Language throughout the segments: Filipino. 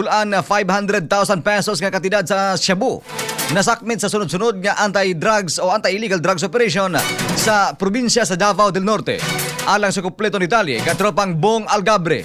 gipulaan na 500,000 pesos nga kantidad sa shabu. Nasakmit sa sunod-sunod nga anti-drugs o anti-illegal drugs operation sa probinsya sa Davao del Norte. Alang sa kumpleto ni Dali, katropang Bong Algabre.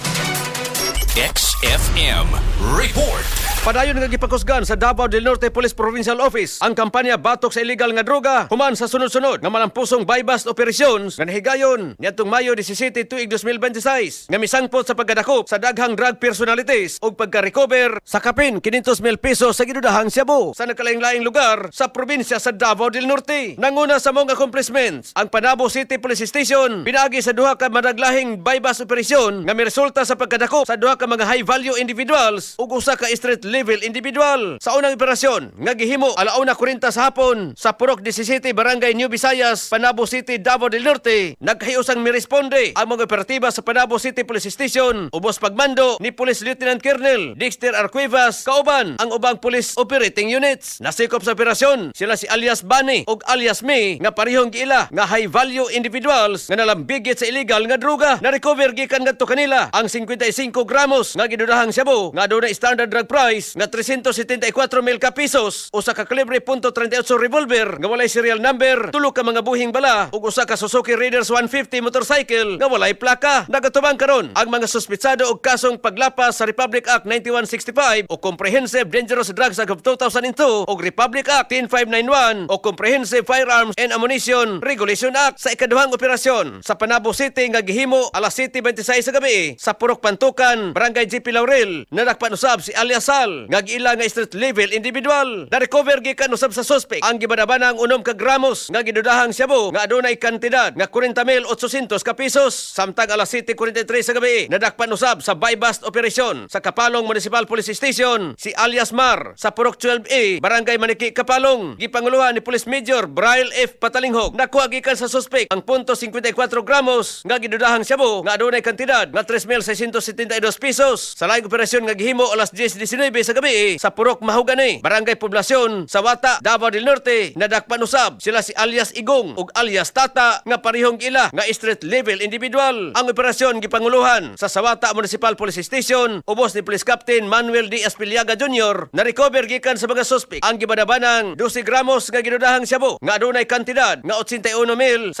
XFM Report. Padayon nga gipakusgan sa Davao del Norte Police Provincial Office ang kampanya batok sa illegal nga droga human sa sunod-sunod nga malampusong buy-bust operations nga nahigayon niadtong Mayo 17 tuig 2026 nga misangpot sa pagkadakop sa daghang drug personalities ug pagka-recover sa kapin 500,000 pesos sa gidudahang shabu sa nagkalaing-laing lugar sa probinsya sa Davao del Norte. Nanguna sa mga accomplishments ang Panabo City Police Station pinaagi sa duha ka madaglahing buy-bust operasyon nga miresulta sa pagkadakop sa duha ka mga high-value individuals ug usa ka street level individual. Sa unang operasyon nga gihimo alauna 40 sa hapon sa Purok 17 Barangay New Visayas, Panabo City, Davao del Norte, nagkahiusang miresponde ang mga operatiba sa Panabo City Police Station ubos pagmando ni Police Lieutenant Colonel Dexter Arcuevas kauban ang ubang police operating units. Nasikop sa operasyon sila si alias Bani ug alias May nga parehong giila nga high value individuals nga nalambigit sa illegal nga droga. Na-recover gikan ngadto kanila ang 55 gramos nga gidudahang shabu nga adunay standard drug price nga 374,000 ka pesos, usa ka kalibre .38 revolver nga walay serial number, tulo ka mga buhing bala ug usa ka Suzuki Raiders 150 motorcycle nga walay plaka. Nagatubang karon ang mga suspitsado og kasong paglapas sa Republic Act 9165 o Comprehensive Dangerous Drugs Act of 2002 o Republic Act 10591 o Comprehensive Firearms and Ammunition Regulation Act. Sa ikaduhang operasyon sa Panabo City nga gihimo alas 7:26 sa gabi sa Purok Pantukan, Barangay GP Laurel, nadakpan usab si alias Sal nga giila nga street level individual. Na-recover gikan usab sa suspect ang gibadabanang 6 ka gramos nga gidudahang shabu nga adunay kantidad nga 40,800 ka pesos. Samtang alas 7:43 sa gabi, nadakpan usab sa buy-bust operation sa Kapalong Municipal Police Station si alias Mar sa Purok 12A, Barangay Maniki, Kapalong. Gipanguluhan ni Police Major Braille F. Patalinghog. Nakuha gikan sa suspect ang .54 gramos nga gidudahang shabu nga adunay kantidad nga 3,672 pesos. Sa laing operasyon nga gihimo alas 10:19 sa gabi sa Purok Mahugani, Barangay Poblasyon, Sawata, Davao del Norte, nadakpan usab sila si alias Igong ug alias Tata nga parehong ila nga street level individual. Ang operasyon gipanguluhan sa Sawata Municipal Police Station ubos ni Police Captain Manuel D. Espiliaga Jr. Na-recover gikan sa mga suspect ang gibadabanang 12 gramos nga ginudahang shabu nga adunay kantidad nga 81,600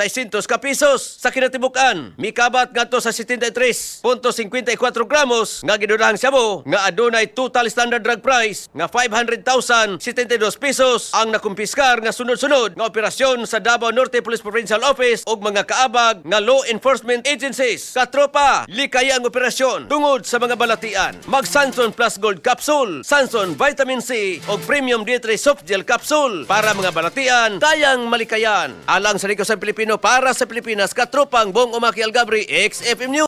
ka pesos. Sa kinatibukan, mikabat ngadto sa 73.54 gramos nga ginudahang shabu nga adunay total standard drug price nga 500,072 pesos ang nakumpiskar nga sunod-sunod nga operasyon sa Davao Norte Police Provincial Office ug mga kaabag nga law enforcement agencies. Katropa, likay ang operasyon tungod sa mga balatian. Mag Sanson Plus Gold Capsule, Sanson Vitamin C ug Premium D3 Soft Gel Capsule para mga balatian tayang malikayan. Alang sa Likas sa Pilipino para sa Pilipinas, katropang Bong Umaki Algabre, XFM News.